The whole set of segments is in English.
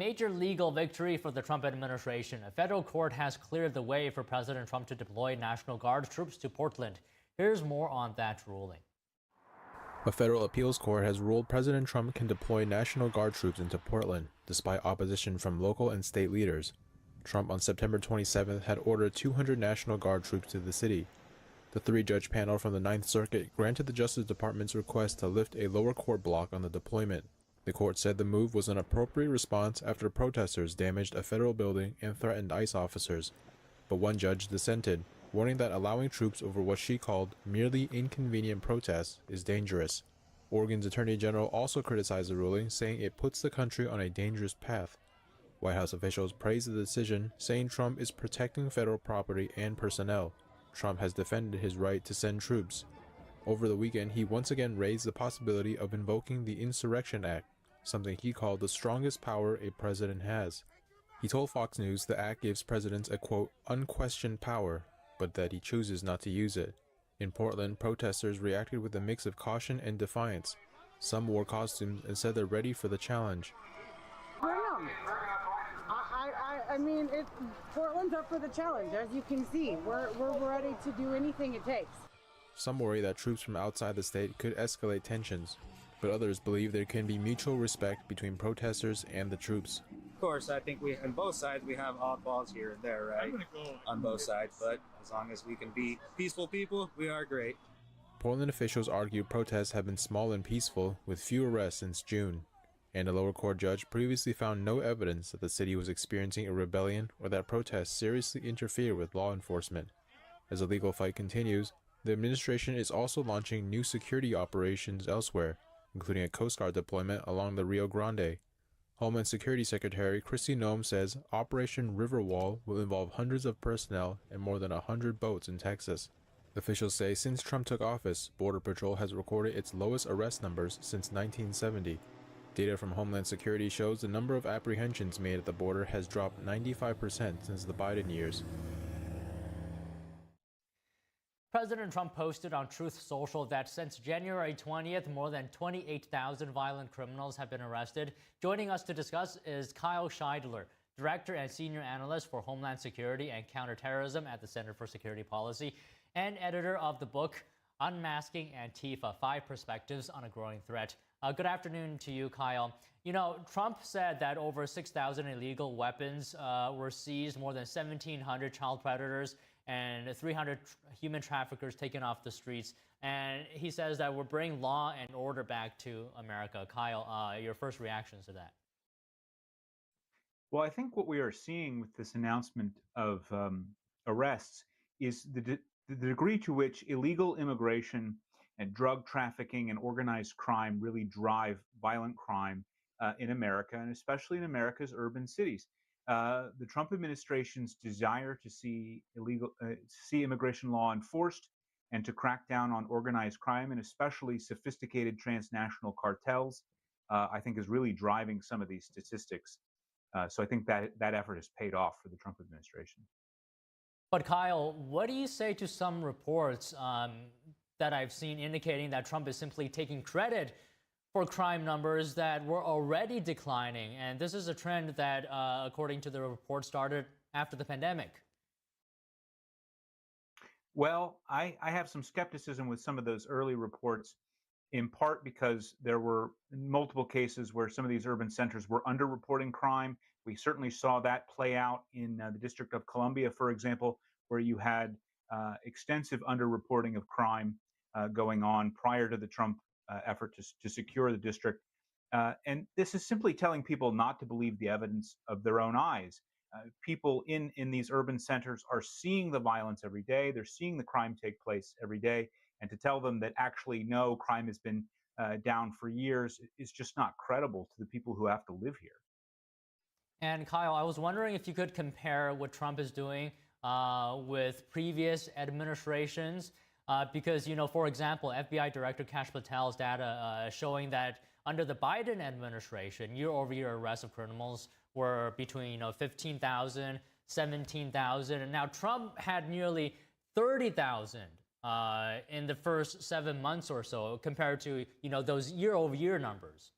Major legal victory for the Trump administration. A federal court has cleared the way for President Trump to deploy National Guard troops to Portland. Here's more on that ruling. A federal appeals court has ruled President Trump can deploy National Guard troops into Portland, despite opposition from local and state leaders. Trump on September 27th had ordered 200 National Guard troops to the city. The three-judge panel from the Ninth Circuit granted the Justice Department's request to lift a lower court block on the deployment. The court said the move was an appropriate response after protesters damaged a federal building and threatened ICE officers. But one judge dissented, warning that allowing troops over what she called merely inconvenient protests is dangerous. Oregon's Attorney General also criticized the ruling, saying it puts the country on a dangerous path. White House officials praised the decision, saying Trump is protecting federal property and personnel. Trump has defended his right to send troops. Over the weekend, he once again raised the possibility of invoking the Insurrection Act, something he called the strongest power a president has. He told Fox News the act gives presidents a, quote, unquestioned power, but that he chooses not to use it. In Portland, protesters reacted with a mix of caution and defiance. Some wore costumes and said they're ready for the challenge. Bring 'em. I mean, Portland's up for the challenge. As you can see, we're ready to do anything it takes. Some worry that troops from outside the state could escalate tensions, but others believe there can be mutual respect between protesters and the troops. Of course, I think on both sides we have oddballs here and there, right? On both sides, but as long as we can be peaceful people, we are great. Portland officials argue protests have been small and peaceful, with few arrests since June, and a lower court judge previously found no evidence that the city was experiencing a rebellion or that protests seriously interfere with law enforcement. As the legal fight continues, the administration is also launching new security operations elsewhere, including a Coast Guard deployment along the Rio Grande. Homeland Security Secretary Kristi Noem says Operation Riverwall will involve hundreds of personnel and more than 100 boats in Texas. Officials say since Trump took office, Border Patrol has recorded its lowest arrest numbers since 1970. Data from Homeland Security shows the number of apprehensions made at the border has dropped 95% since the Biden years. President Trump posted on Truth Social that since January 20th, more than 28,000 violent criminals have been arrested. Joining us to discuss is Kyle Scheidler, Director and Senior Analyst for Homeland Security and Counterterrorism at the Center for Security Policy, and editor of the book Unmasking Antifa: 5 Perspectives on a Growing Threat. Good afternoon to you, Kyle. You know, Trump said that over 6,000 illegal weapons were seized, more than 1,700 child predators, and 300 human traffickers taken off the streets. And he says that we're bringing law and order back to America. Kyle, your first reactions to that? Well, I think what we are seeing with this announcement of arrests is the degree to which illegal immigration and drug trafficking and organized crime really drive violent crime in America, and especially in America's urban cities. The Trump administration's desire to see immigration law enforced and to crack down on organized crime and especially sophisticated transnational cartels, I think is really driving some of these statistics. So I think that effort has paid off for the Trump administration. But Kyle, what do you say to some reports that I've seen indicating that Trump is simply taking credit for crime numbers that were already declining? And this is a trend that, according to the report, started after the pandemic. Well, I have some skepticism with some of those early reports, in part because there were multiple cases where some of these urban centers were underreporting crime. We certainly saw that play out in the District of Columbia, for example, where you had extensive underreporting of crime going on prior to the Trump effort to secure the district. And this is simply telling people not to believe the evidence of their own eyes. People in these urban centers are seeing the violence every day. They're seeing the crime take place every day. And to tell them that actually, no, crime has been down for years is just not credible to the people who have to live here. And Kyle, I was wondering if you could compare what Trump is doing with previous administrations. Because, you know, for example, FBI Director Kash Patel's data showing that under the Biden administration, year-over-year arrests of criminals were between 15,000, 17,000, and now Trump had nearly 30,000 in the first 7 months or so, compared to those year-over-year numbers.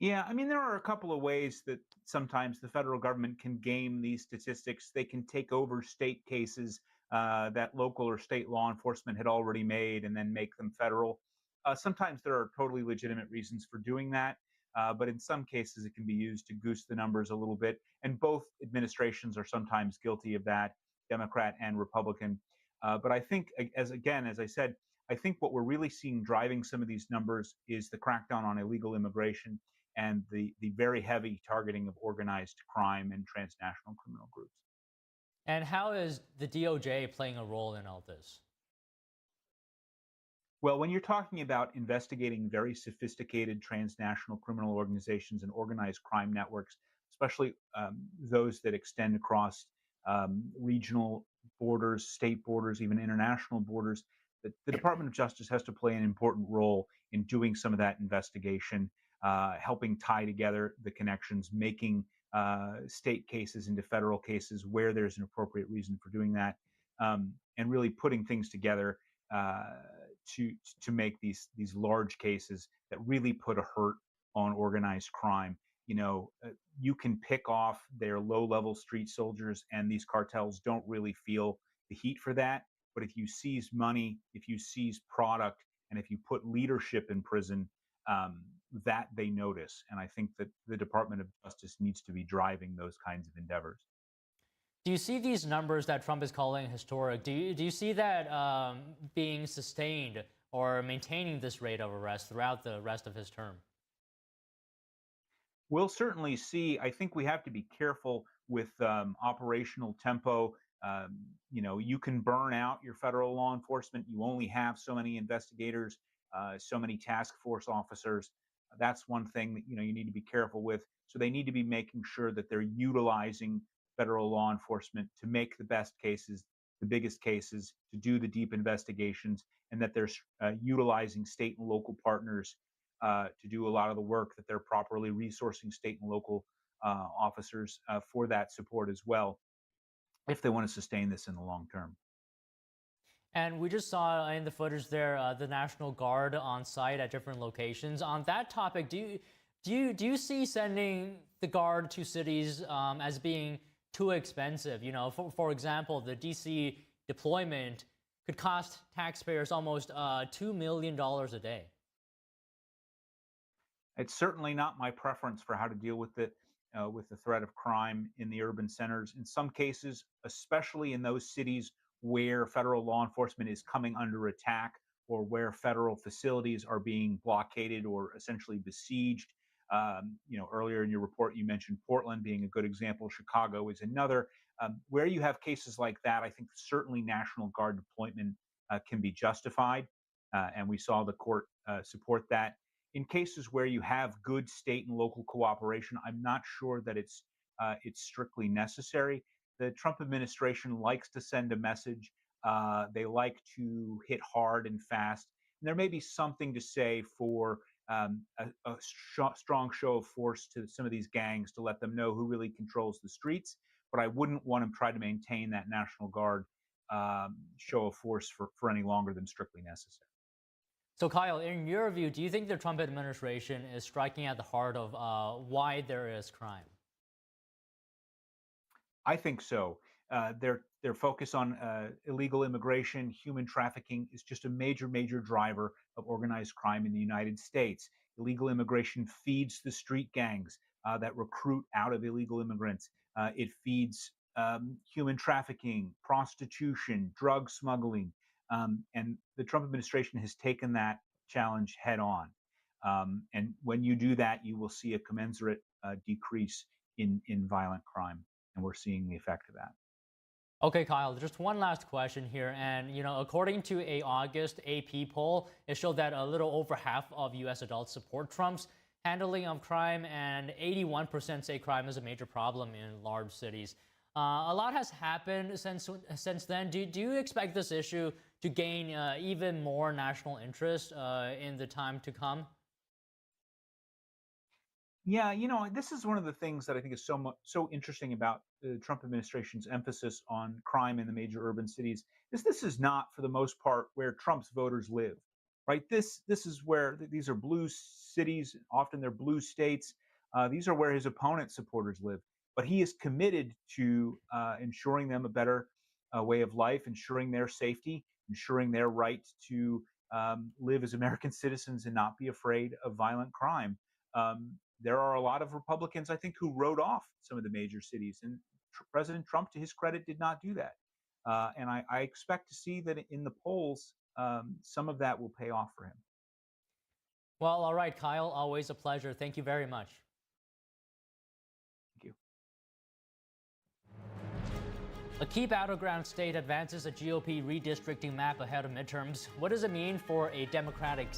Yeah, I mean, there are a couple of ways that sometimes the federal government can game these statistics. They can take over state cases that local or state law enforcement had already made and then make them federal. Sometimes there are totally legitimate reasons for doing that, but in some cases it can be used to goose the numbers a little bit. And both administrations are sometimes guilty of that, Democrat and Republican. But I think, as I said, I think what we're really seeing driving some of these numbers is the crackdown on illegal immigration and the very heavy targeting of organized crime and transnational criminal groups. And how is the DOJ playing a role in all this? Well, when you're talking about investigating very sophisticated transnational criminal organizations and organized crime networks, especially those that extend across regional borders, state borders, even international borders, the Department of Justice has to play an important role in doing some of that investigation, helping tie together the connections, making state cases into federal cases where there's an appropriate reason for doing that, and really putting things together uh, to make these large cases that really put a hurt on organized crime. You can pick off their low-level street soldiers, and these cartels don't really feel the heat for that. But if you seize money, if you seize product, and if you put leadership in prison, that they notice. And I think that the Department of Justice needs to be driving those kinds of endeavors. Do you see these numbers that Trump is calling historic? Do you see that being sustained or maintaining this rate of arrest throughout the rest of his term? We'll certainly see. I think we have to be careful with operational tempo. You can burn out your federal law enforcement. You only have so many investigators, so many task force officers. That's one thing that you need to be careful with. So they need to be making sure that they're utilizing federal law enforcement to make the best cases, the biggest cases, to do the deep investigations, and that they're utilizing state and local partners to do a lot of the work, that they're properly resourcing state and local officers for that support as well, if they want to sustain this in the long term. And we just saw in the footage there the National Guard on site at different locations. On that topic, do you see sending the Guard to cities as being too expensive? For example, the DC deployment could cost taxpayers almost $2 million a day. It's certainly not my preference for how to deal with the threat of crime in the urban centers. In some cases, especially in those cities where federal law enforcement is coming under attack, or where federal facilities are being blockaded or essentially besieged. Earlier in your report, you mentioned Portland being a good example. Chicago is another. Where you have cases like that, I think certainly National Guard deployment can be justified, and we saw the court support that. In cases where you have good state and local cooperation, I'm not sure that it's strictly necessary. The Trump administration likes to send a message. They like to hit hard and fast. And there may be something to say for a strong show of force to some of these gangs to let them know who really controls the streets. But I wouldn't want to try to maintain that National Guard show of force for any longer than strictly necessary. So, Kyle, in your view, do you think the Trump administration is striking at the heart of why there is crime? I think so. Their focus on illegal immigration, human trafficking is just a major driver of organized crime in the United States. Illegal immigration feeds the street gangs that recruit out of illegal immigrants. It feeds human trafficking, prostitution, drug smuggling. And the Trump administration has taken that challenge head on. And when you do that, you will see a commensurate decrease in violent crime. And we're seeing the effect of that. Okay, Kyle, just one last question here. And, according to a August AP poll, it showed that a little over half of U.S. adults support Trump's handling of crime, and 81% say crime is a major problem in large cities. A lot has happened since then. Do you expect this issue to gain even more national interest in the time to come? Yeah, this is one of the things that I think is so interesting about the Trump administration's emphasis on crime in the major urban cities. This is not, for the most part, where Trump's voters live. right? This is where these are blue cities. Often they're blue states. These are where his opponent's supporters live. But he is committed to ensuring them a better way of life, ensuring their safety, ensuring their right to live as American citizens and not be afraid of violent crime. There are a lot of Republicans, I think, who wrote off some of the major cities, and President Trump, to his credit, did not do that. And I expect to see that in the polls, some of that will pay off for him. Well, all right, Kyle, always a pleasure. Thank you very much. Thank you. A key battleground state advances a GOP redistricting map ahead of midterms. What does it mean for a Democratic